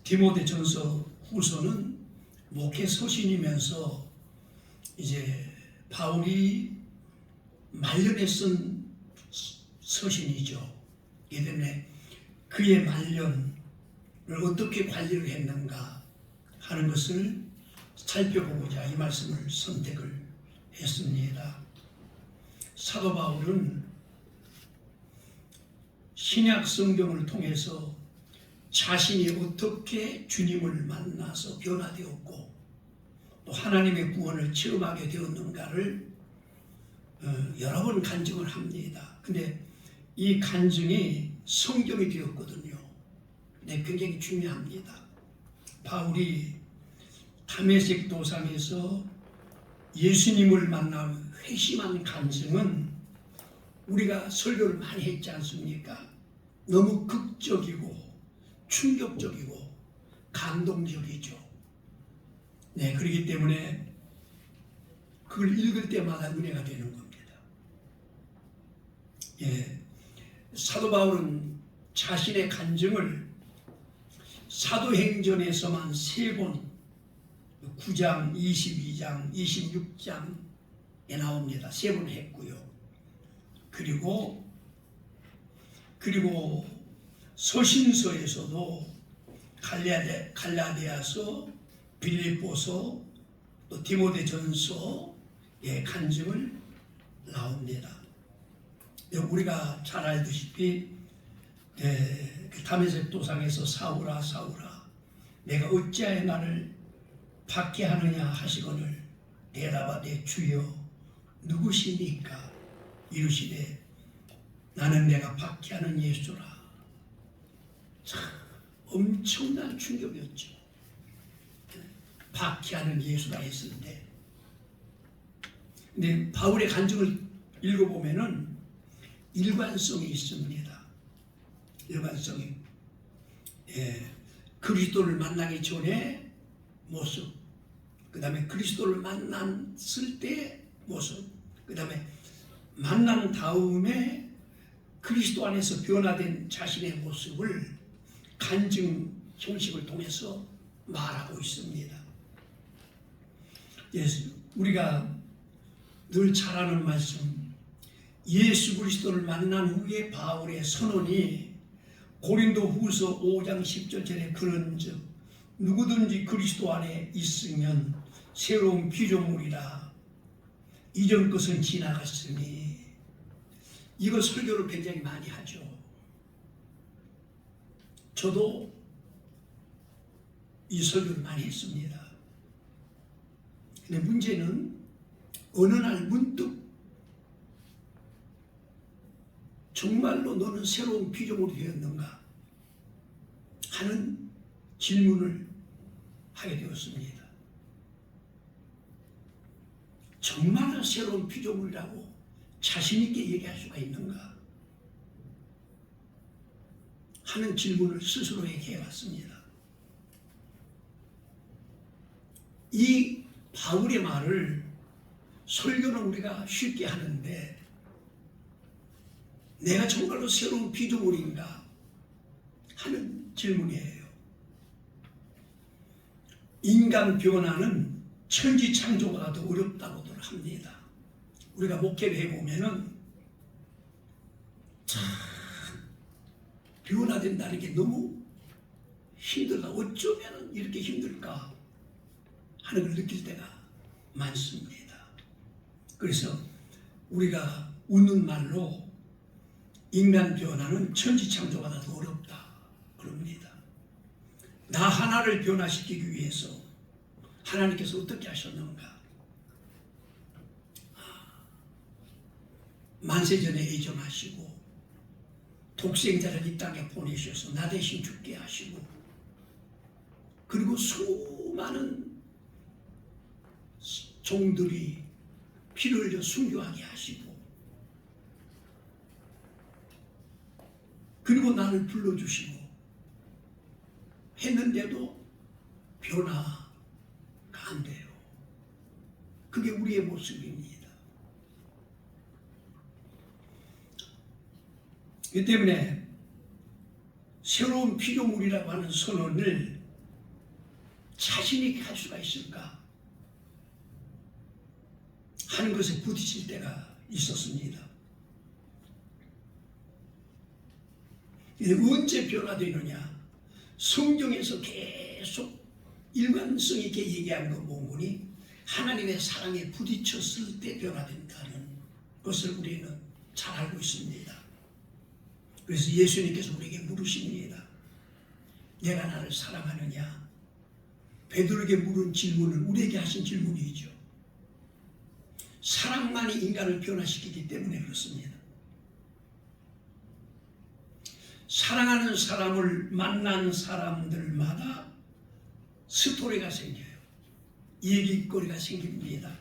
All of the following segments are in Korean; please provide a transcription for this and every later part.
디모데전서 후서는 목회 서신이면서 이제 바울이 말년에 쓴 서신이죠. 이 때문에 그의 말년을 어떻게 관리를 했는가 하는 것을 살펴보고자 이 말씀을 선택을 했습니다. 사도 바울은 신약 성경을 통해서 자신이 어떻게 주님을 만나서 변화되었고 또 하나님의 구원을 체험하게 되었는가를 여러 번 간증을 합니다. 근데 이 간증이 성경이 되었거든요. 근데 굉장히 중요합니다. 바울이 다메섹 도상에서 예수님을 만나 회심한 간증은 우리가 설교를 많이 했지 않습니까? 너무 극적이고 충격적이고 감동적이죠. 네, 그렇기 때문에 그걸 읽을 때마다 은혜가 되는 겁니다. 예, 사도 바울은 자신의 간증을 사도행전에서만 3번 9장, 22장, 26장에 나옵니다. 3번 했고요. 그리고 서신서에서도 갈라디아서, 빌립보서, 또 디모데전서의 간증을 나옵니다. 우리가 잘 알다시피 다메섹 도상에서 사울아 사울아 내가 어찌하여 나를 박해하느냐 하시거늘 대답하되 주여 누구시니까 이르시되 나는 내가 박해하는 예수라. 참 엄청난 충격이었죠. 박해하는 예수라 했을 때. 근데 바울의 간증을 읽어보면은 일관성이 있습니다. 일관성이. 그리스도를 만나기 전에 모습, 그 다음에 그리스도를 만났을 때 모습, 그 다음에 만난 다음에 그리스도 안에서 변화된 자신의 모습을 간증 형식을 통해서 말하고 있습니다. 우리가 늘 잘 아는 말씀, 예수 그리스도를 만난 후에 바울의 선언이 고린도 후서 5장 10절에 그런즉 누구든지 그리스도 안에 있으면 새로운 피조물이라 이전 것은 지나갔으니, 이거 설교를 굉장히 많이 하죠. 저도 이 설교를 많이 했습니다. 근데 문제는 어느 날 문득 정말로 너는 새로운 피조물이 되었는가 하는 질문을 하게 되었습니다. 정말로 새로운 피조물이라고 자신 있게 얘기할 수가 있는가 하는 질문을 스스로에게 해봤습니다. 이 바울의 말을 설교는 우리가 쉽게 하는데 내가 정말로 새로운 피조물인가 하는 질문이에요. 인간 변화는 천지창조보다 더 어렵다고들 합니다. 우리가 목회를 해보면은 참 변화된다는 게 너무 힘들다. 어쩌면 이렇게 힘들까 하는 걸 느낄 때가 많습니다. 그래서 우리가 웃는 말로 인간 변화는 천지창조보다 더 어렵다 그럽니다. 나 하나를 변화시키기 위해서 하나님께서 어떻게 하셨는가? 만세전에 예정하시고 독생자를 이 땅에 보내셔서 나 대신 죽게 하시고, 그리고 수많은 종들이 피를 흘려 순교하게 하시고, 그리고 나를 불러주시고 했는데도 변화가 안 돼요. 그게 우리의 모습입니다. 이 때문에 새로운 피조물이라고 하는 선언을 자신이 할 수가 있을까 하는 것에 부딪힐 때가 있었습니다. 언제 변화되느냐? 성경에서 계속 일관성 있게 얘기하는 거 보니 하나님의 사랑에 부딪혔을 때 변화된다는 것을 우리는 잘 알고 있습니다. 그래서 예수님께서 우리에게 물으십니다. 내가 나를 사랑하느냐? 베드로에게 물은 질문은 우리에게 하신 질문이죠. 사랑만이 인간을 변화시키기 때문에 그렇습니다. 사랑하는 사람을 만난 사람들마다 스토리가 생겨요. 얘기거리가 생깁니다.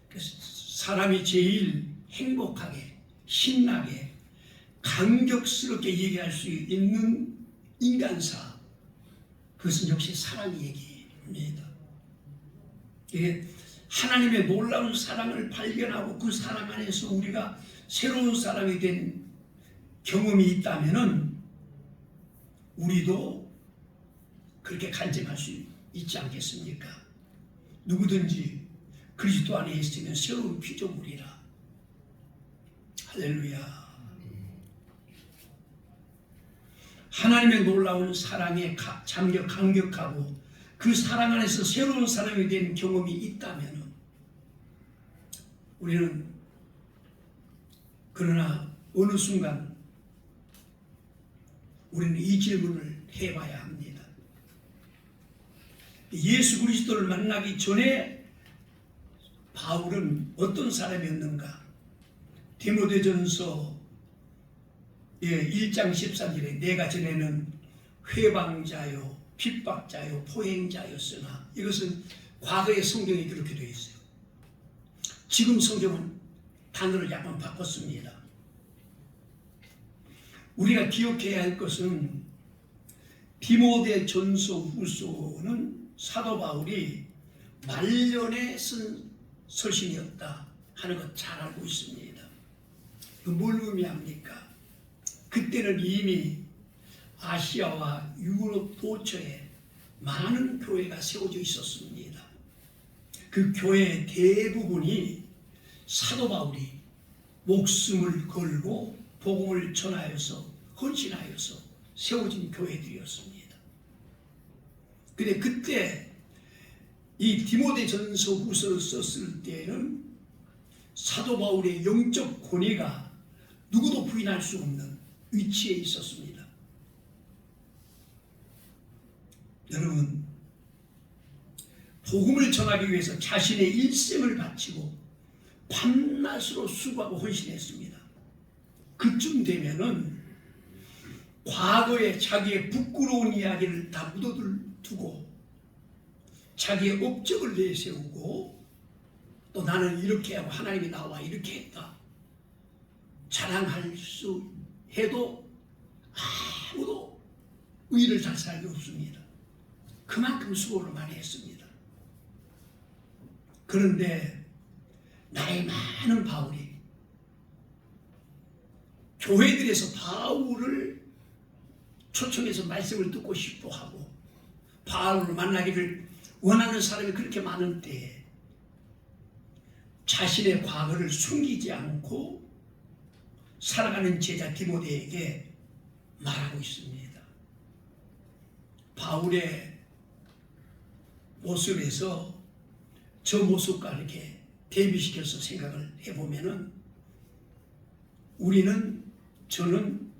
그래서 사람이 제일 행복하게, 신나게, 감격스럽게 얘기할 수 있는 인간사, 그것은 역시 사랑 얘기입니다. 이게 하나님의 놀라운 사랑을 발견하고 그 사랑 안에서 우리가 새로운 사람이 된 경험이 있다면은 우리도 그렇게 간증할 수 있지 않겠습니까? 누구든지 그리스도 안에 있으면 새로운 피조물이라. 할렐루야. 하나님의 놀라운 사랑에 감격하고 그 사랑 안에서 새로운 사람이 된 경험이 있다면 우리는 그러나 어느 순간 우리는 이 질문을 해봐야 합니다. 예수 그리스도를 만나기 전에 바울은 어떤 사람이었는가? 디모데전서 1장 13절에 내가 전에는 회방자요 핍박자요 포행자였으나, 이것은 과거의 성경이 그렇게 되어 있어요. 지금 성경은 단어를 약간 바꿨습니다. 우리가 기억해야 할 것은 디모데전서 후서는 사도 바울이 말년에 쓴 서신이었다 하는 것 잘 알고 있습니다. 그 뭘 의미합니까? 그때는 이미 아시아와 유럽 도처에 많은 교회가 세워져 있었습니다. 그 교회의 대부분이 사도 바울이 목숨을 걸고 복음을 전하여서 헌신하여서 세워진 교회들이었습니다. 근데 그때 이 디모데전서 후서를 썼을 때는 사도 바울의 영적 권위가 누구도 부인할 수 없는 위치에 있었습니다. 여러분, 복음을 전하기 위해서 자신의 일생을 바치고 밤낮으로 수고하고 헌신했습니다. 그쯤 되면은 과거에 자기의 부끄러운 이야기를 다 묻어두고 자기의 업적을 내세우고 또 나는 이렇게 하고 하나님이 나와 이렇게 했다 자랑할 수 해도 아무도 의를 잘 살기 없습니다. 그만큼 수고를 많이 했습니다. 그런데 나이 많은 바울이 교회들에서 바울을 초청해서 말씀을 듣고 싶어 하고 바울을 만나기를 원하는 사람이 그렇게 많은 때에 자신의 과거를 숨기지 않고 살아가는 제자 디모데에게 말하고 있습니다. 바울의 모습에서 저 모습과 이렇게 대비시켜서 생각을 해보면은 저는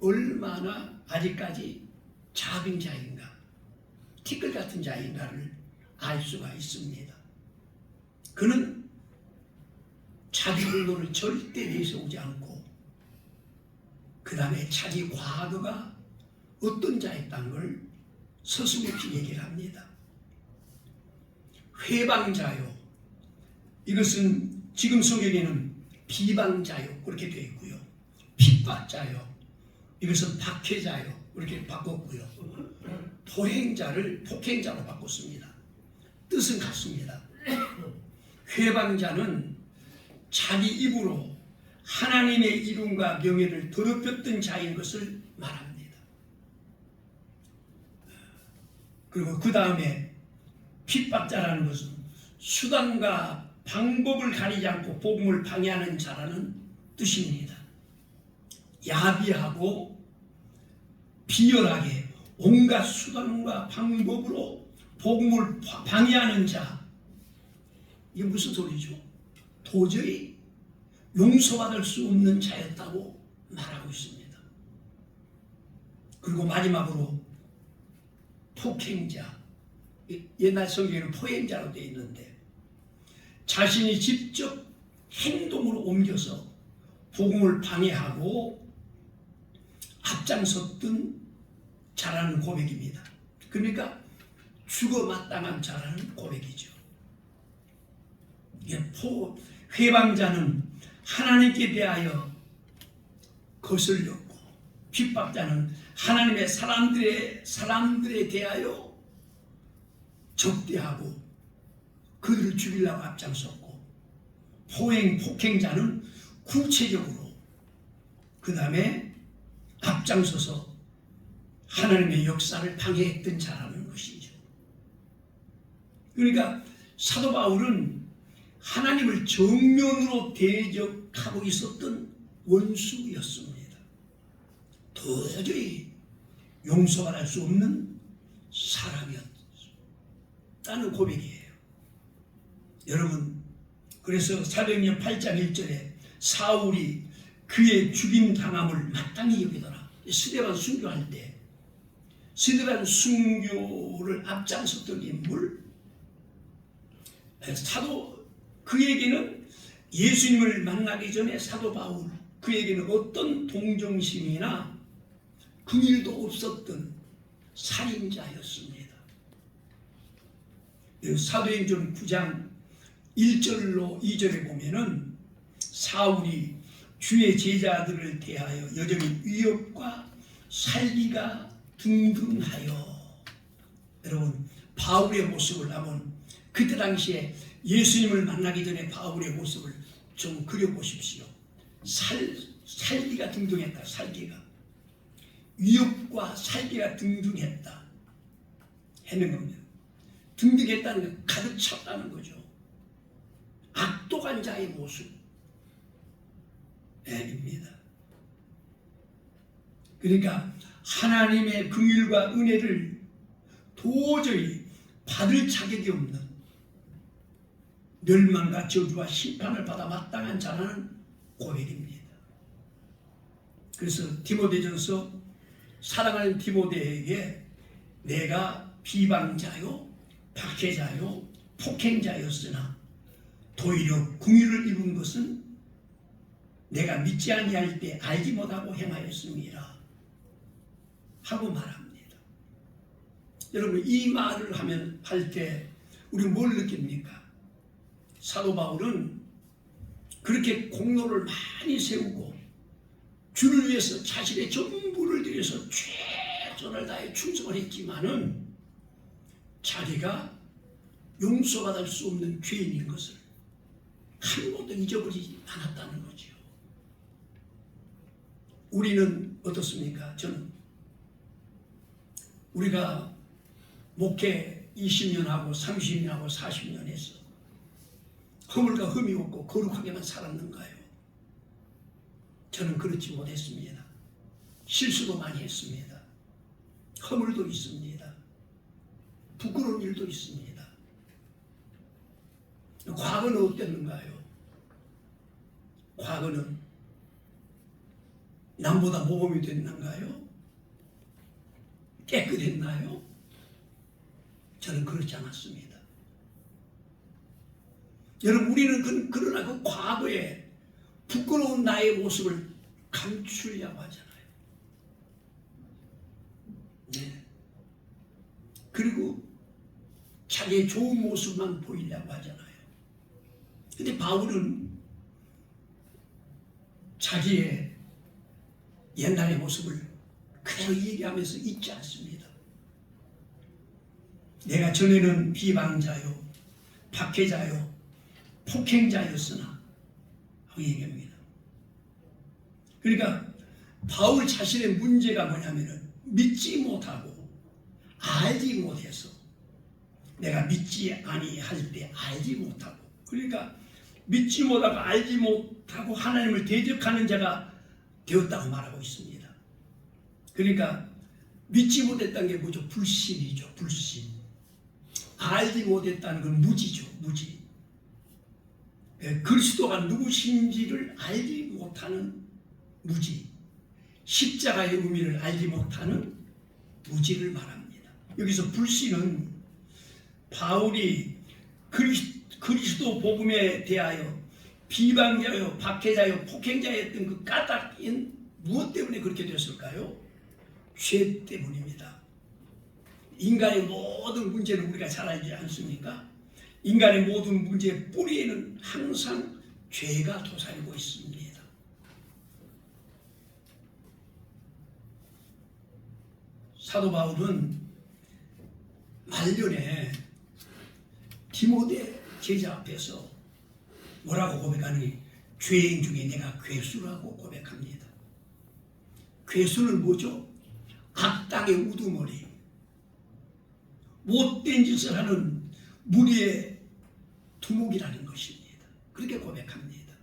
얼마나 아직까지 작은 자인가, 티끌 같은 자인가를 알 수가 있습니다. 그는 자기 의도를 절대 내세우지 않고 그 다음에 자기 과거가 어떤 자였다는 걸 서슴없이 얘기를 합니다. 회방자요, 이것은 지금 성경에는 비방자요 그렇게 되어 있고요. 핍박자요, 이것은 박해자요 그렇게 바꿨고요. 포행자를 폭행자로 바꿨습니다. 뜻은 같습니다. 회방자는 자기 입으로 하나님의 이름과 명예를 더럽혔던 자인 것을 말합니다. 그리고 그 다음에 핍박자라는 것은 수단과 방법을 가리지 않고 복음을 방해하는 자라는 뜻입니다. 야비하고 비열하게 온갖 수단과 방법으로 복음을 방해하는 자, 이게 무슨 소리죠? 도저히 용서받을 수 없는 자였다고 말하고 있습니다. 그리고 마지막으로 폭행자, 옛날 성경에는 포행자로 되어 있는데 자신이 직접 행동으로 옮겨서 복음을 방해하고 앞장섰던 자라는 고백입니다. 그러니까 죽어 마땅한 자라는 고백이죠. 회방자는 하나님께 대하여 거슬렸고 핍박자는 하나님의 사람들에 대하여 적대하고 그들을 죽이려고 앞장섰고 폭행자는 구체적으로 그 다음에 앞장서서 하나님의 역사를 방해했던 자라는 것이죠. 그러니까 사도 바울은 하나님을 정면으로 대적하고 있었던 원수였습니다. 도저히 용서할 수 없는 사람이었다는 고백이에요. 여러분, 그래서 사도행전 8장 1절에 사울이 그의 죽임 당함을 마땅히 여기더라. 스데반 순교할 때 스데반 순교를 앞장섰던 인물, 그에게는 예수님을 만나기 전에 사도 바울, 그에게는 어떤 동정심이나 긍휼도 없었던 살인자였습니다. 사도행전 9장 1절로 2절에 보면은 사울이 주의 제자들을 대하여 여전히 위협과 살기가 등등하여. 여러분, 바울의 모습을 한번 그때 당시에 예수님을 만나기 전에 바울의 모습을 좀 그려보십시오. 살기가 등등했다. 살기가 위협과 살기가 등등했다 했는 겁니다. 등등했다는 건 가득 찼다는 거죠. 악독한 자의 모습입니다. 그러니까 하나님의 긍휼과 은혜를 도저히 받을 자격이 없는 멸망과 저주와 심판을 받아 마땅한 자라는 고백입니다. 그래서 디모데전서 사랑하는 디모데에게 내가 비방자요 박해자요 폭행자였으나 도리어 긍휼을 입은 것은 내가 믿지 아니할 때 알지 못하고 행하였습니다 하고 말합니다. 여러분, 이 말을 할 때 우리 뭘 느낍니까? 사도 바울은 그렇게 공로를 많이 세우고 주를 위해서 자신의 전부를 들여서 최선을 다해 충성을 했지만은 자기가 용서받을 수 없는 죄인인 것을 한 번도 잊어버리지 않았다는 거죠. 우리는 어떻습니까? 저는 우리가 목회 20년 하고 30년 하고 40년 했어. 허물과 흠이 없고 거룩하게만 살았는가요? 저는 그렇지 못했습니다. 실수도 많이 했습니다. 허물도 있습니다. 부끄러운 일도 있습니다. 과거는 어땠는가요? 과거는 남보다 모범이 됐는가요? 깨끗했나요? 저는 그렇지 않았습니다. 여러분, 우리는 그러나 그 과거에 부끄러운 나의 모습을 감추려고 하잖아요. 네. 그리고 자기의 좋은 모습만 보이려고 하잖아요. 근데 바울은 자기의 옛날의 모습을 그대로 얘기하면서 잊지 않습니다. 내가 전에는 비방자요 박해자요 폭행자였으나 하고 얘기합니다. 그러니까 바울 자신의 문제가 뭐냐면은 믿지 못하고 알지 못해서, 내가 믿지 아니할 때 알지 못하고, 그러니까 믿지 못하고 알지 못하고 하나님을 대적하는 자가 되었다고 말하고 있습니다. 그러니까 믿지 못했다는 게 뭐죠? 불신이죠. 불신. 알지 못했다는 건 무지죠. 무지. 그리스도가 누구신지를 알지 못하는 무지. 십자가의 의미를 알지 못하는 무지를 말합니다. 여기서 불신은 바울이 그리스도 복음에 대하여 비방자요, 박해자요, 폭행자였던 그 까닭인 무엇 때문에 그렇게 되었을까요? 죄 때문입니다. 인간의 모든 문제는 우리가 잘 알지 않습니까? 인간의 모든 문제의 뿌리에는 항상 죄가 도사리고 있습니다. 사도 바울은 말년에 디모데 제자 앞에서 뭐라고 고백하니? 죄인 중에 내가 괴수라고 고백합니다. 괴수는 뭐죠? 악당의 우두머리, 못된 짓을 하는 무리의 두목이라는 것입니다. 그렇게 고백합니다.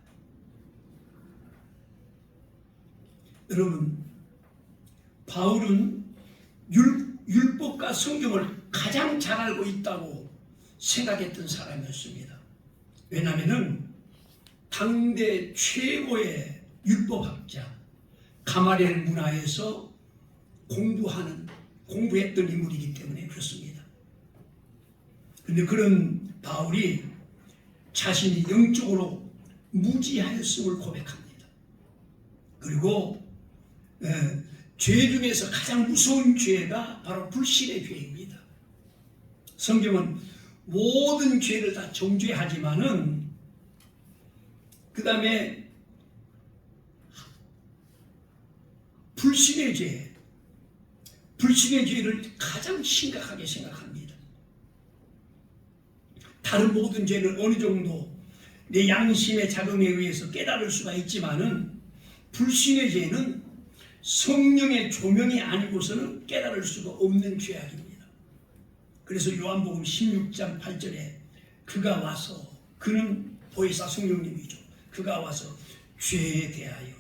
여러분, 바울은 율법과 성경을 가장 잘 알고 있다고 생각했던 사람이었습니다. 왜냐하면 당대 최고의 율법학자 가마리엘 문화에서 공부했던 인물이기 때문에 그렇습니다. 그런데 그런 바울이 자신이 영적으로 무지하였음을 고백합니다. 그리고 죄 중에서 가장 무서운 죄가 바로 불신의 죄입니다. 성경은 모든 죄를 다 정죄하지만은 그 다음에 불신의 죄를 가장 심각하게 생각합니다. 다른 모든 죄는 어느 정도 내 양심의 작용에 의해서 깨달을 수가 있지만은 불신의 죄는 성령의 조명이 아니고서는 깨달을 수가 없는 죄악입니다. 그래서 요한복음 16장 8절에 그가 와서, 그는 보혜사 성령님이죠. 그가 와서 죄에 대하여,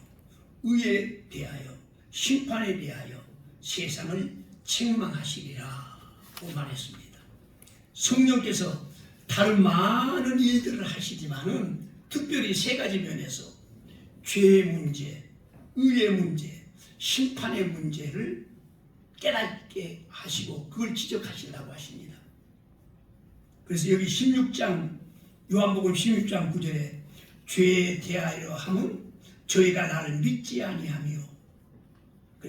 의에 대하여, 심판에 대하여 세상을 책망하시리라고 말했습니다. 성령께서 다른 많은 일들을 하시지만은 특별히 세 가지 면에서 죄의 문제, 의의 문제, 심판의 문제를 깨닫게 하시고 그걸 지적하신다고 하십니다. 그래서 여기 16장, 요한복음 16장 9절에 죄에 대하여 하면 저희가 나를 믿지 아니하며,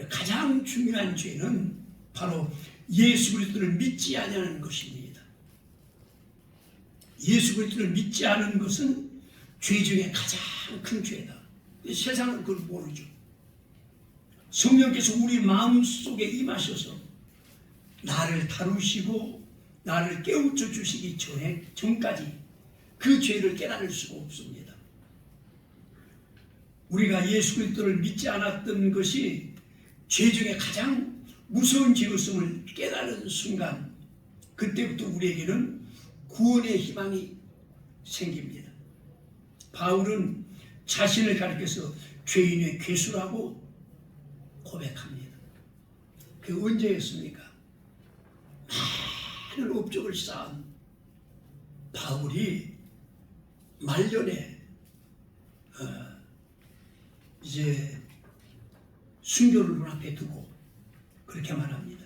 가장 중요한 죄는 바로 예수 그리스도를 믿지 아니하는 것입니다. 예수 그리스도를 믿지 않은 것은 죄 중에 가장 큰 죄다. 세상은 그걸 모르죠. 성령께서 우리 마음속에 임하셔서 나를 다루시고 나를 깨우쳐 주시기 전까지 그 죄를 깨달을 수가 없습니다. 우리가 예수 그리스도를 믿지 않았던 것이 죄 중에 가장 무서운 죄였음을 깨달은 순간, 그때부터 우리에게는 구원의 희망이 생깁니다. 바울은 자신을 가리켜서 죄인의 괴수라고 고백합니다. 그게 언제였습니까? 많은 업적을 쌓은 바울이 말년에 이제 순교를 눈앞에 두고 그렇게 말합니다.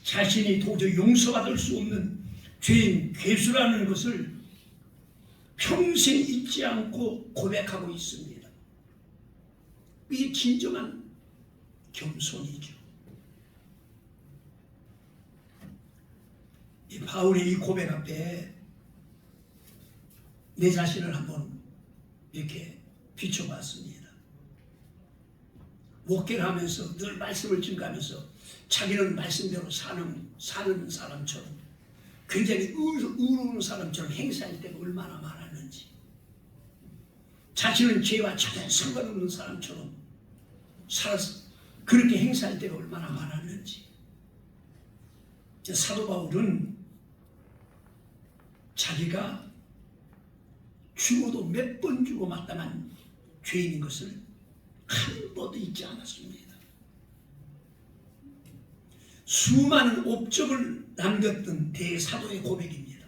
자신이 도저히 용서받을 수 없는 죄인 괴수라는 것을 평생 잊지 않고 고백하고 있습니다. 이게 진정한 겸손이죠. 이 바울의 이 고백 앞에 내 자신을 한번 이렇게 비춰봤습니다. 목회를 하면서 늘 말씀을 증거하면서 자기는 말씀대로 사는 사람처럼 굉장히 의로운 사람처럼 행사할 때가 얼마나 많았는지, 자신은 죄와 전혀 상관없는 사람처럼 살아서 그렇게 행사할 때가 얼마나 많았는지, 사도 바울은 자기가 죽어도 몇 번 죽어 마땅한 죄인인 것을 한 번도 잊지 않았습니다. 수많은 업적을 남겼던 대사도의 고백입니다.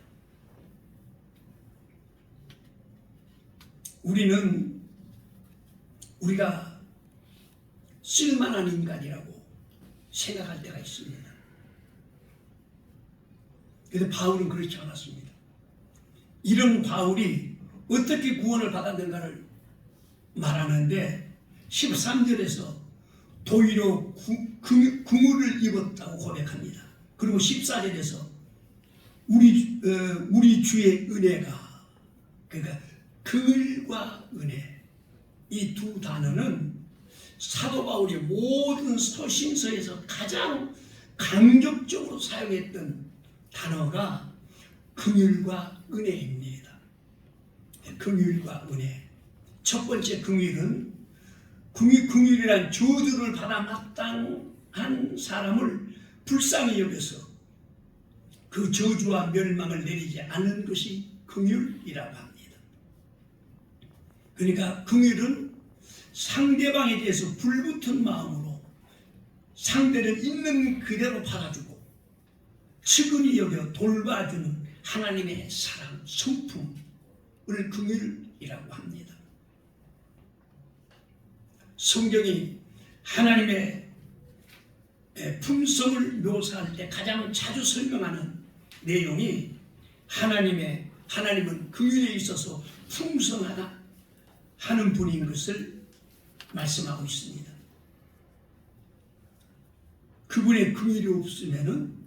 우리가 쓸만한 인간이라고 생각할 때가 있습니다. 그런데 바울은 그렇지 않았습니다. 이런 바울이 어떻게 구원을 받았는가를 말하는데 13절에서 도리어 그물을 입었다고 고백합니다. 그리고 14절에서 우리 주의 은혜가, 그러니까 그물과 은혜, 이 두 단어는 사도 바울이 모든 서신서에서 가장 강력적으로 사용했던 단어가 긍휼과 은혜입니다. 긍휼과 은혜. 첫 번째 긍휼은 긍휼이란 저주를 받아 마땅한 사람을 불쌍히 여겨서 그 저주와 멸망을 내리지 않는 것이 긍휼이라고 합니다. 그러니까 긍휼은 상대방에 대해서 불붙은 마음으로 상대를 있는 그대로 받아주고 측은히 여겨 돌봐주는 하나님의 사랑, 성품을 긍휼이라고 합니다. 성경이 하나님의 품성을 묘사할 때 가장 자주 설명하는 내용이 하나님은 긍휼에 있어서 풍성하다 하는 분인 것을 말씀하고 있습니다. 그분의 긍휼이 없으면은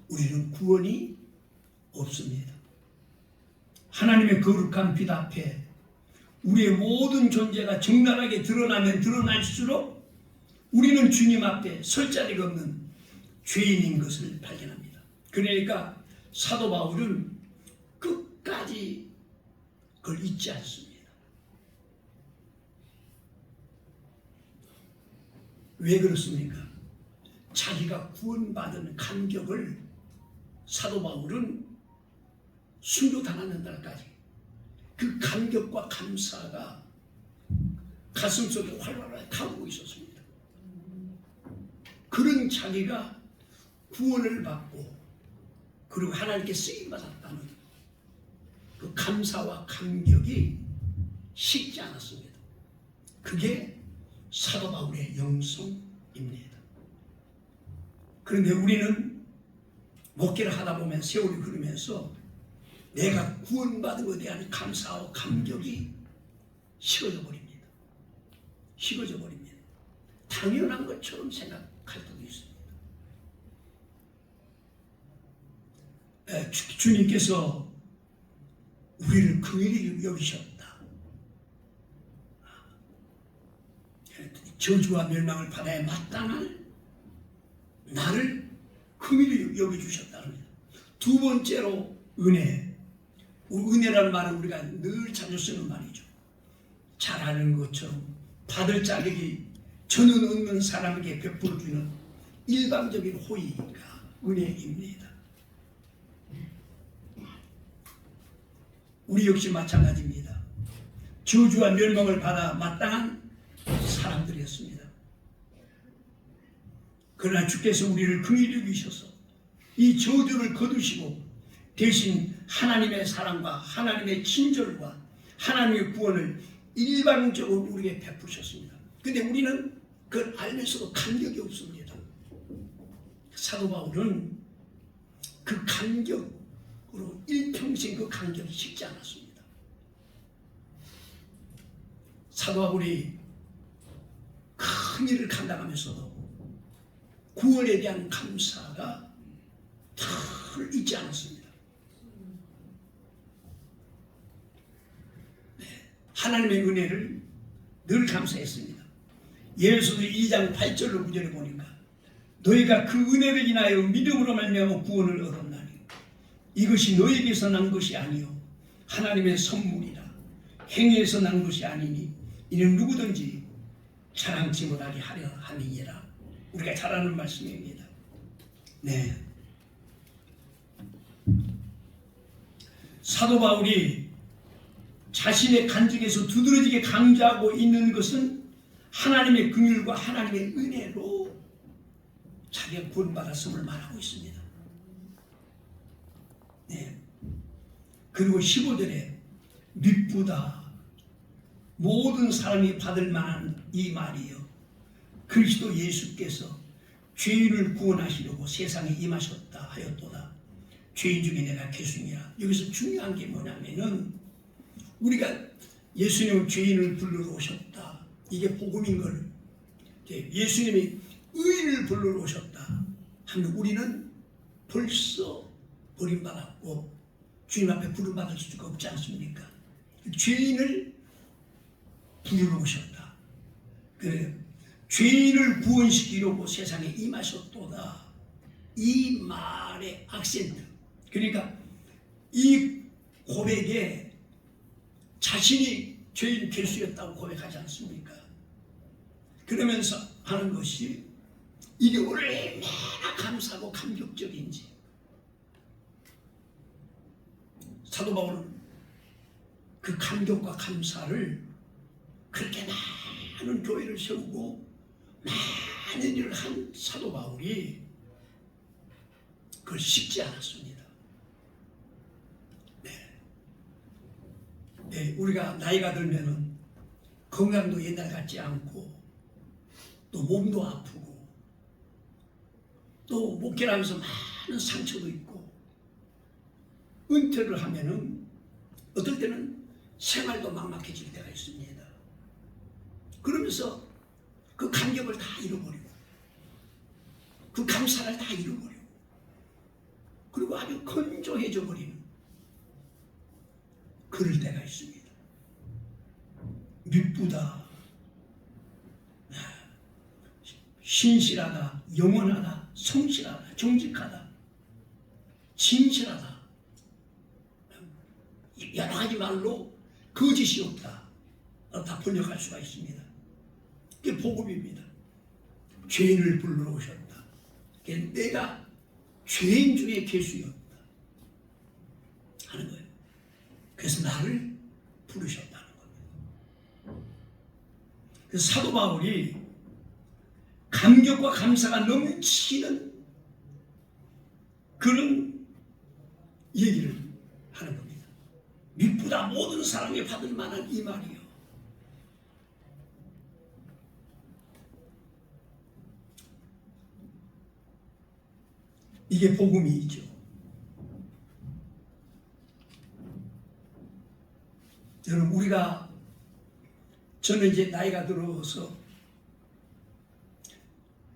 우리는 구원이 없습니다. 하나님의 거룩한 빛 앞에 우리의 모든 존재가 적나라하게 드러나면 드러날수록 우리는 주님 앞에 설 자리가 없는 죄인인 것을 발견합니다. 그러니까 사도 바울은 끝까지 그걸 잊지 않습니다. 왜 그렇습니까? 자기가 구원받은 감격을 사도 바울은 순교당하는 날까지 그 감격과 감사가 가슴속에 활활하게 타오르고 있었습니다. 그런 자기가 구원을 받고 그리고 하나님께 쓰임받았다는 그 감사와 감격이 식지 않았습니다. 그게 사도 바울의 영성입니다. 그런데 우리는 목회를 하다 보면 세월이 흐르면서 내가 구원받은 것에 대한 감사와 감격이 식어져 버립니다. 식어져 버립니다. 당연한 것처럼 생각할 때도 있습니다. 주님께서 우리를 긍휼히 여기셨다. 저주와 멸망을 받아야 마땅한 나를 긍휼히 여겨주셨다는 거예요. 두 번째로 은혜라는 말은 우리가 늘 자주 쓰는 말이죠. 잘 아는 것처럼 받을 자격이 전혀 없는 사람에게 베풀어주는 일방적인 호의가 은혜입니다. 우리 역시 마찬가지입니다. 저주와 멸망을 받아 마땅한 사람들이었습니다. 그러나 주께서 우리를 긍휼히 여기셔서 이 저주를 거두시고 대신 하나님의 사랑과 하나님의 친절과 하나님의 구원을 일방적으로 우리에게 베푸셨습니다. 근데 우리는 그걸 알면서도 감격이 없습니다. 사도 바울은 그 감격으로 일평생 그 감격이 식지 않았습니다. 사도 바울이 큰 일을 감당하면서도 구원에 대한 감사가 늘 잊지 않았습니다. 하나님의 은혜를 늘 감사했습니다. 예수도 2장 8절로 9절에 보니까 너희가 그 은혜를 인하여 믿음으로 말미암아 구원을 얻었나니 이것이 너희에게서 난 것이 아니요 하나님의 선물이라 행위에서 난 것이 아니니 이는 누구든지 자랑치 못하게 하려 함이니라. 우리가 잘 아는 말씀입니다. 네. 사도 바울이 자신의 간증에서 두드러지게 강조하고 있는 것은 하나님의 긍휼과 하나님의 은혜로 자기가 구원받았음을 말하고 있습니다. 네. 그리고 15절에 미쁘다 모든 사람이 받을 만한 이 말이요 그리스도 예수께서 죄인을 구원하시려고 세상에 임하셨다 하였도다. 죄인 중에 내가 개수니라. 여기서 중요한 게 뭐냐면은 우리가 예수님은 죄인을 불러러 오셨다. 이게 복음인 걸. 예수님이 의인을 불러러 오셨다 하면 우리는 벌써 버림받았고 주님 앞에 부름받을 수가 없지 않습니까? 죄인을 부르러 오셨다. 그래, 죄인을 구원시키려고 세상에 임하셨도다. 이 말의 악센트. 그러니까 이 고백에 자신이 죄인 괴수였다고 고백하지 않습니까? 그러면서 하는 것이 이게 얼마나 감사하고 감격적인지. 사도 바울은 그 감격과 감사를 그렇게 많은 교회를 세우고 많은 일을 한 사도 바울이 그걸 쉽지 않았습니다. 네, 우리가 나이가 들면은 건강도 옛날 같지 않고 또 몸도 아프고 또 목회하면서 많은 상처도 있고 은퇴를 하면은 어떨 때는 생활도 막막해질 때가 있습니다. 그러면서 그 감격을 다 잃어버리고 그 감사를 다 잃어버리고 그리고 아주 건조해져 버리는 그럴 때가 있습니다. 미쁘다, 신실하다, 영원하다, 성실하다, 정직하다, 진실하다, 여러 가지 말로 거짓이 없다. 다 번역할 수가 있습니다. 그게 복음입니다. 죄인을 불러 오셨다. 내가 죄인 중에 괴수였다 하는 거예요. 그래서 나를 부르셨다는 겁니다. 그래서 사도 바울이 감격과 감사가 넘치는 그런 얘기를 하는 겁니다. 미쁘다 모든 사람이 받을 만한 이 말이요. 이게 복음이죠. 여러분 저는 이제 나이가 들어서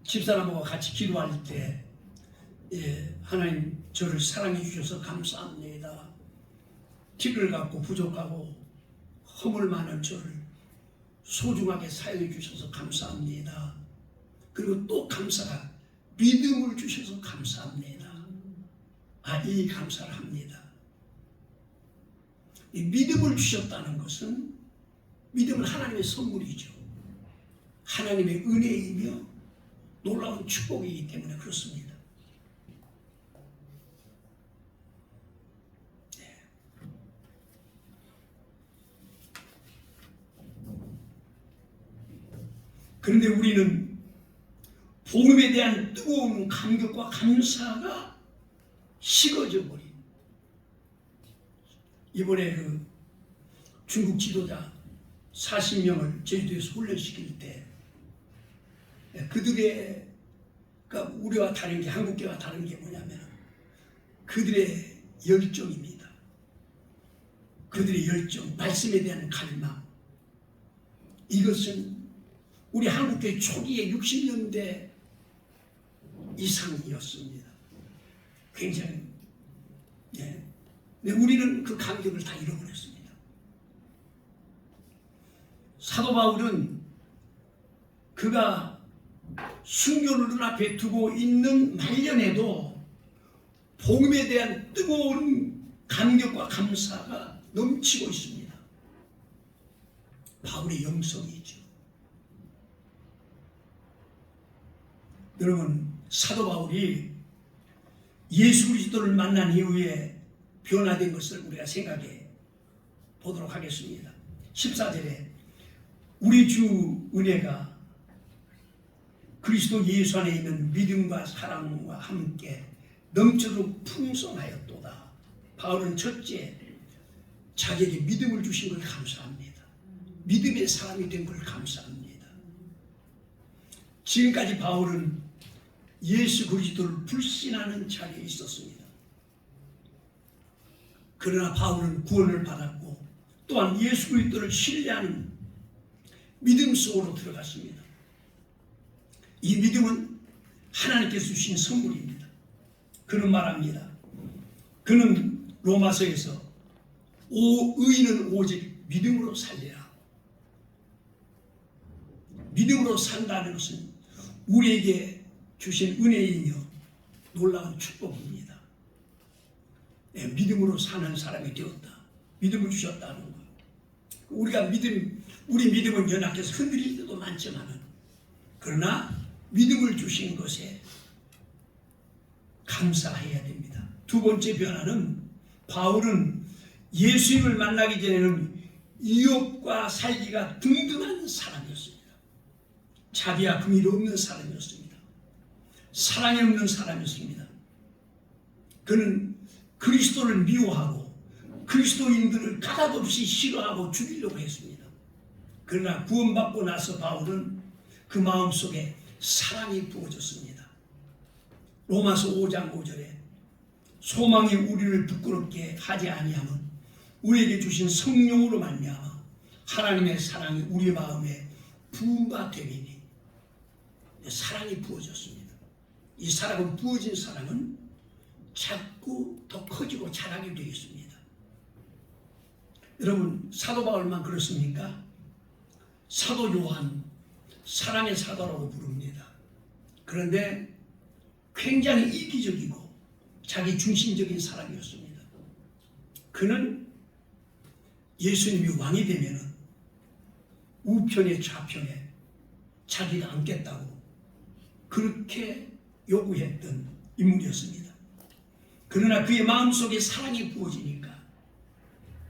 집사람하고 같이 기도할 때 하나님 저를 사랑해 주셔서 감사합니다. 티를 갖고 부족하고 허물 많은 저를 소중하게 사용해 주셔서 감사합니다. 그리고 또 감사가 믿음을 주셔서 감사합니다. 이 감사를 합니다. 이 믿음을 주셨다는 것은 믿음은 하나님의 선물이죠. 하나님의 은혜이며 놀라운 축복이기 때문에 그렇습니다. 네. 그런데 우리는 복음에 대한 뜨거운 감격과 감사가 식어져 버린 이번에 그 중국 지도자 40명을 제주도에서 훈련시킬 때 그들의 그러니까 우리와 다른 게 한국계와 다른 게 뭐냐면 그들의 열정입니다. 그들의 열정, 말씀에 대한 갈망. 이것은 우리 한국계 초기의 60년대 이상이었습니다. 굉장히. 근데 우리는 그 감격을 다 잃어버렸습니다. 사도 바울은 그가 순교를 눈앞에 두고 있는 말년에도 복음에 대한 뜨거운 감격과 감사가 넘치고 있습니다. 바울의 영성이죠. 여러분, 사도 바울이 예수 그리스도를 만난 이후에 변화된 것을 우리가 생각해 보도록 하겠습니다. 14절에 우리 주 은혜가 그리스도 예수 안에 있는 믿음과 사랑과 함께 넘쳐도록 풍성하였도다. 바울은 첫째, 자기에게 믿음을 주신 걸 감사합니다. 믿음의 사람이 된 걸 감사합니다. 지금까지 바울은 예수 그리스도를 불신하는 자리에 있었습니다. 그러나 바울은 구원을 받았고 또한 예수 그리스도를 신뢰하는 믿음 속으로 들어갔습니다. 이 믿음은 하나님께서 주신 선물입니다. 그는 말합니다. 그는 로마서에서 의인은 오직 믿음으로 살리라. 믿음으로 산다는 것은 우리에게 주신 은혜이며 놀라운 축복입니다. 믿음으로 사는 사람이 되었다. 믿음을 주셨다는 것. 우리 믿음은 연약해서 흔들릴 때도 많지만은 그러나 믿음을 주신 것에 감사해야 됩니다. 두 번째 변화는 바울은 예수님을 만나기 전에는 이욕과 살기가 등등한 사람이었습니다. 자비와 긍휼이 없는 사람이었습니다. 사랑이 없는 사람이었습니다. 그는 그리스도를 미워하고 그리스도인들을 가닥없이 싫어하고 죽이려고 했습니다. 그러나 구원받고 나서 바울은 그 마음속에 사랑이 부어졌습니다. 로마서 5장 5절에 소망이 우리를 부끄럽게 하지 아니하면 우리에게 주신 성령으로 말미암아 하나님의 사랑이 우리 마음에 부음바 되리니 사랑이 부어졌습니다. 이 사랑은 부어진 사랑은 자꾸 더 커지고 자라게 되어 있습니다. 여러분 사도 바울만 그렇습니까? 사도 요한 사랑의 사도라고 부릅니다. 그런데 굉장히 이기적이고 자기 중심적인 사람이었습니다. 그는 예수님이 왕이 되면 우편에 좌편에 자기가 앉겠다고 그렇게 요구했던 인물이었습니다. 그러나 그의 마음속에 사랑이 부어지니까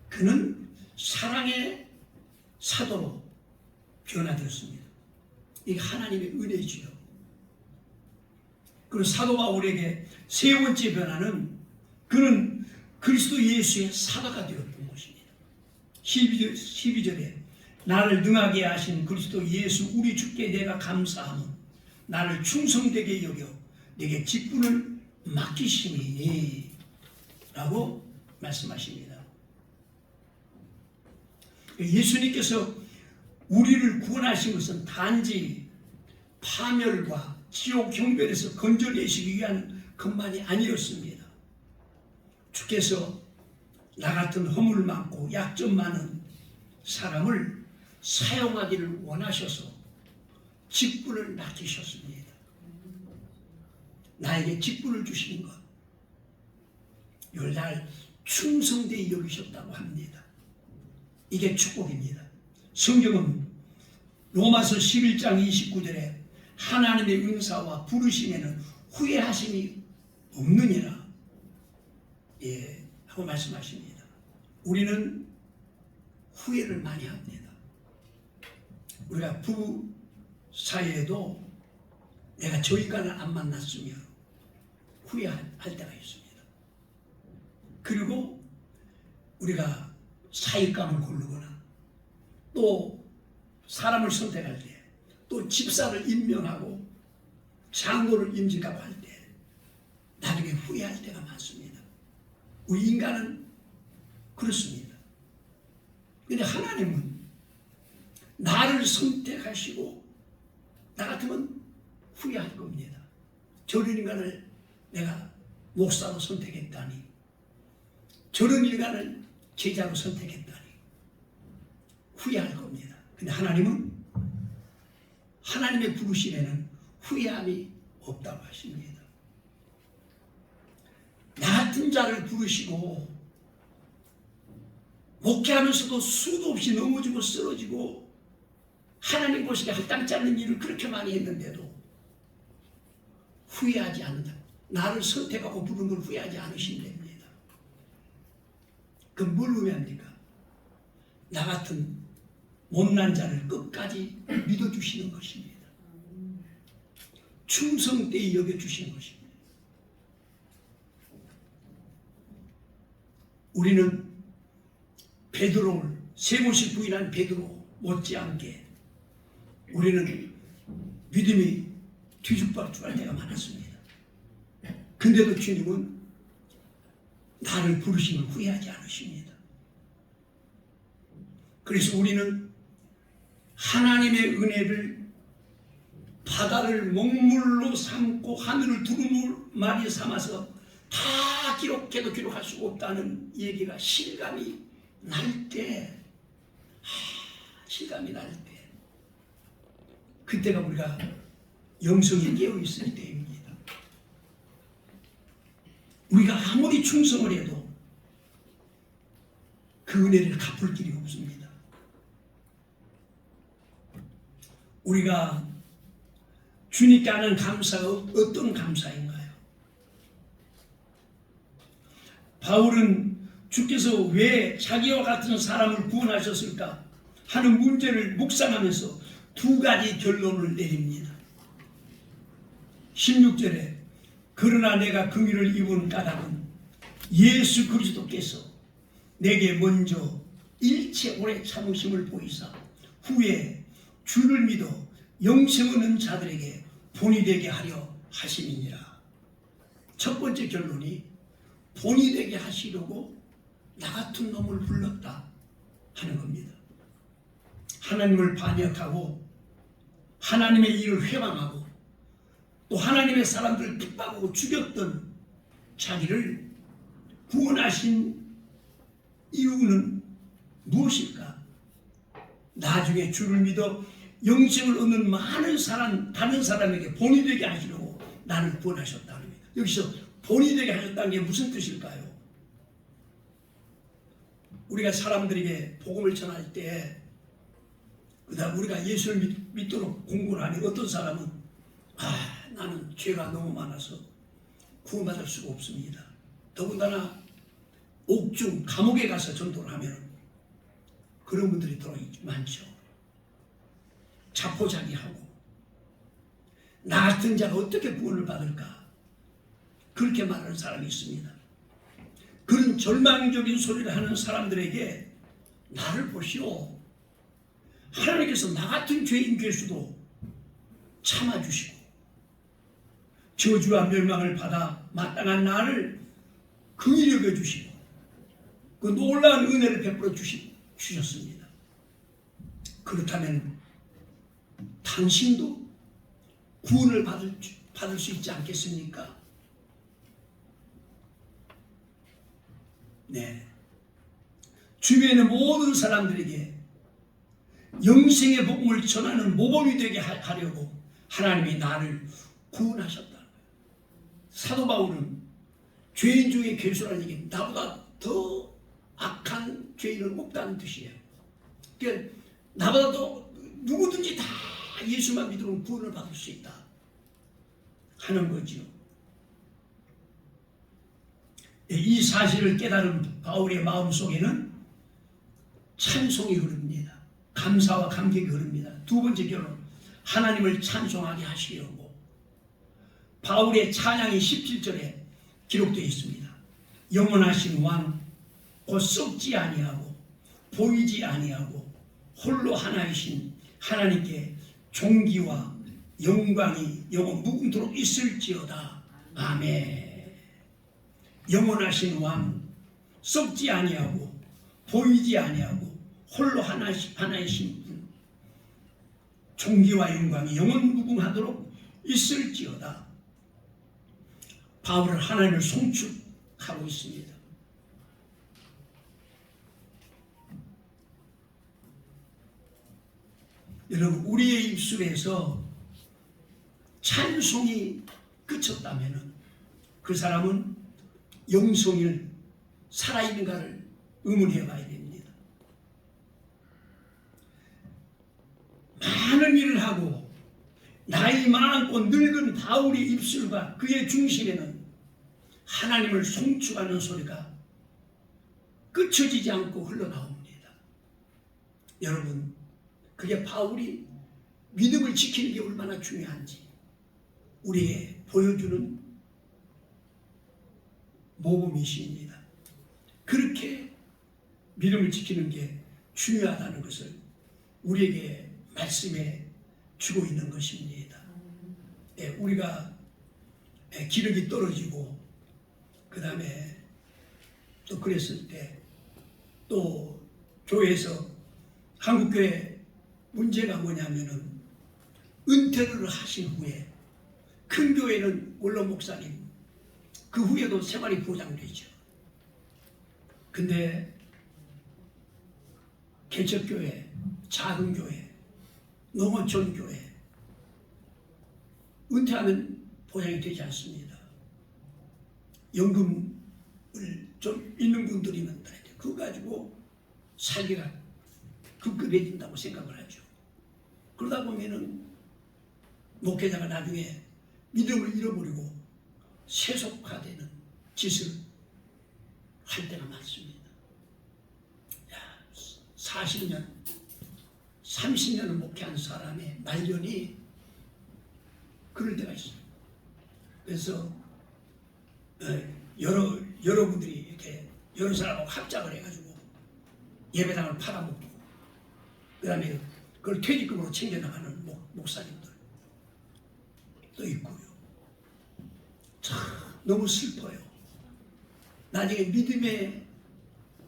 그는 사랑의 사도로 변화되었습니다. 이게 하나님의 은혜지요. 그리고 사도 바울에게 세 번째 변화는 그는 그리스도 예수의 사도가 되었던 것입니다. 12절에 나를 능하게 하신 그리스도 예수 우리 주께 내가 감사하며 나를 충성되게 여겨 내게 직분을 맡기시니 라고 말씀하십니다. 예수님께서 우리를 구원하신 것은 단지 파멸과 지옥 형벌에서 건져내시기 위한 것만이 아니었습니다. 주께서 나 같은 허물 많고 약점 많은 사람을 사용하기를 원하셔서 직분을 맡기셨습니다. 나에게 직분을 주시는 것, 이걸 날 충성되이 여기셨다고 합니다. 이게 축복입니다. 성경은 로마서 11장 29절에 하나님의 은사와 부르심에는 후회하심이 없느니라 하고 말씀하십니다. 우리는 후회를 많이 합니다. 우리가 부부 사이에도 내가 저 인간을 안 만났으면 후회할 때가 있습니다. 그리고 우리가 사익감을 고르거나 또 사람을 선택할 때 또 집사를 임명하고 장로를 임직하고 할 때 나중에 후회할 때가 많습니다. 우리 인간은 그렇습니다. 그런데 하나님은 나를 선택하시고 나 같으면 후회할 겁니다. 저런 인간을 내가 목사로 선택했다니, 저런 인간을 제자로 선택했다니 후회할 겁니다. 근데 하나님은 하나님의 부르심에는 후회함이 없다고 하십니다. 나 같은 자를 부르시고 목회하면서도 수도 없이 넘어지고 쓰러지고 하나님 보시기에 할당치 않는 일을 그렇게 많이 했는데도 후회하지 않는다. 나를 선택하고 부른 걸 후회하지 않으시면 됩니다. 그럼 뭘 의미합니까? 나 같은 못난 자를 끝까지 믿어주시는 것입니다. 충성되이 여겨주시는 것입니다. 우리는 베드로를 세 번씩 부인한 베드로 못지않게 우리는 믿음이 뒤죽박죽할 때가 많았습니다. 근데도 주님은 나를 부르심을 후회하지 않으십니다. 그래서 우리는 하나님의 은혜를 바다를 먹물로 삼고 하늘을 두루마리 삼아서 다 기록해도 기록할 수가 없다는 얘기가 실감이 날 때, 실감이 날 때, 그때가 우리가 영성이 깨어있을 때입니다. 우리가 아무리 충성을 해도 그 은혜를 갚을 길이 없습니다. 우리가 주님께 하는 감사가 어떤 감사인가요? 바울은 주께서 왜 자기와 같은 사람을 구원하셨을까 하는 문제를 묵상하면서 두 가지 결론을 내립니다. 16절에 그러나 내가 긍휼을 입은 까닭은 예수 그리스도께서 내게 먼저 일체 오래 참으심을 보이사 후에 주를 믿어 영생 얻는 자들에게 본이 되게 하려 하심이니라. 첫 번째 결론이 본이 되게 하시려고 나 같은 놈을 불렀다 하는 겁니다. 하나님을 반역하고 하나님의 일을 회방하고 또 하나님의 사람들을 핍박하고 죽였던 자기를 구원하신 이유는 무엇일까? 나중에 주를 믿어 영생을 얻는 많은 사람, 다른 사람에게 본이 되게 하시려고 나를 구원하셨다는 겁니다. 여기서 본이 되게 하셨다는 게 무슨 뜻일까요? 우리가 사람들에게 복음을 전할 때 그다음 우리가 예수를 믿도록 공부를 하면 어떤 사람은 나는 죄가 너무 많아서 구원받을 수가 없습니다. 더군다나 옥중 감옥에 가서 전도를 하면 그런 분들이 더 많죠. 자포자기하고 나 같은 자가 어떻게 구원을 받을까 그렇게 말하는 사람이 있습니다. 그런 절망적인 소리를 하는 사람들에게 나를 보시오. 하나님께서 나 같은 죄인 괴수도 참아주시고 저주와 멸망을 받아 마땅한 나를 긍휼히 여겨주시고 그 놀라운 은혜를 베풀어 주셨습니다. 그렇다면 당신도 구원을 받을 수 있지 않겠습니까? 네. 주변의 모든 사람들에게 영생의 복음을 전하는 모범이 되게 하려고 하나님이 나를 구원하셨다는 거예요. 사도 바울은 죄인 중에 괴수라는 얘기 나보다 더 악한 죄인은 없다는 뜻이에요. 그러니까 나보다 더 누구든지 다 예수만 믿으면 구원을 받을 수 있다 하는 거죠. 이 사실을 깨달은 바울의 마음속에는 찬송이 흐릅니다. 감사와 감격이 흐릅니다. 두 번째 결론, 하나님을 찬송하게 하시려고 바울의 찬양이 17절에 기록되어 있습니다. 영원하신 왕, 곧 썩지 아니하고 보이지 아니하고 홀로 하나이신 하나님께 존귀와 영광이 영원 무궁토록 있을지어다. 아멘. 영원하신 왕, 썩지 아니하고 보이지 아니하고 홀로 하나이신 분, 존귀와 영광이 영원 무궁하도록 있을지어다. 바울은 하나님을 송축하고 있습니다. 여러분, 우리의 입술에서 찬송이 그쳤다면 그 사람은 영성을 살아있는가를 의문해 봐야 됩니다. 많은 일을 하고 나이 많고 늙은 바울의 입술과 그의 중심에는 하나님을 송축하는 소리가 끝쳐지지 않고 흘러나옵니다. 여러분, 그게 바울이 믿음을 지키는 게 얼마나 중요한지 우리에게 보여주는 모범이십니다. 그렇게 믿음을 지키는 게 중요하다는 것을 우리에게 말씀해 주고 있는 것입니다. 우리가 기력이 떨어지고 그 다음에 또 그랬을 때 또 교회에서 한국교회 문제가 뭐냐면은 은퇴를 하신 후에 큰 교회는 원로 목사님 그 후에도 생활이 보장되죠. 근데 개척교회, 작은 교회, 농어촌 교회 은퇴하면 보장이 되지 않습니다. 연금을 좀 있는 분들이면 그거 가지고 살기가 급급해진다고 생각을 하죠. 그러다 보면은 목회자가 나중에 믿음을 잃어버리고 세속화되는 짓을 할 때가 많습니다. 40년, 30년을 목회한 사람의 말년이 그럴 때가 있어요. 그래서 여러분들이 이렇게 여러 사람하고 합작을 해가지고 예배당을 팔아먹고 그 다음에 그걸 퇴직금으로 챙겨나가는 목사님들 또 있고요. 참 너무 슬퍼요. 나중에 믿음의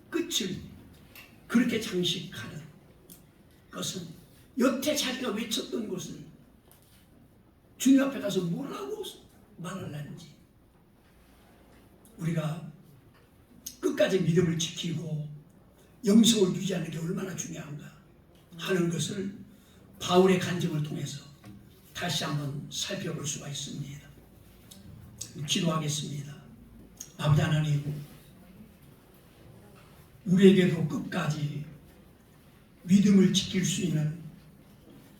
끝을 그렇게 장식하는 것은 여태 자기가 외쳤던 것을 주님 앞에 가서 뭐라고 말하는지 우리가 끝까지 믿음을 지키고 영성을 유지하는 게 얼마나 중요한가 하는 것을 바울의 간증을 통해서 다시 한번 살펴볼 수가 있습니다. 기도하겠습니다. 아버지 하나님, 우리에게도 끝까지 믿음을 지킬 수 있는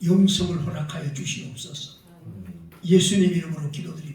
영성을 허락하여 주시옵소서. 예수님 이름으로 기도드립니다.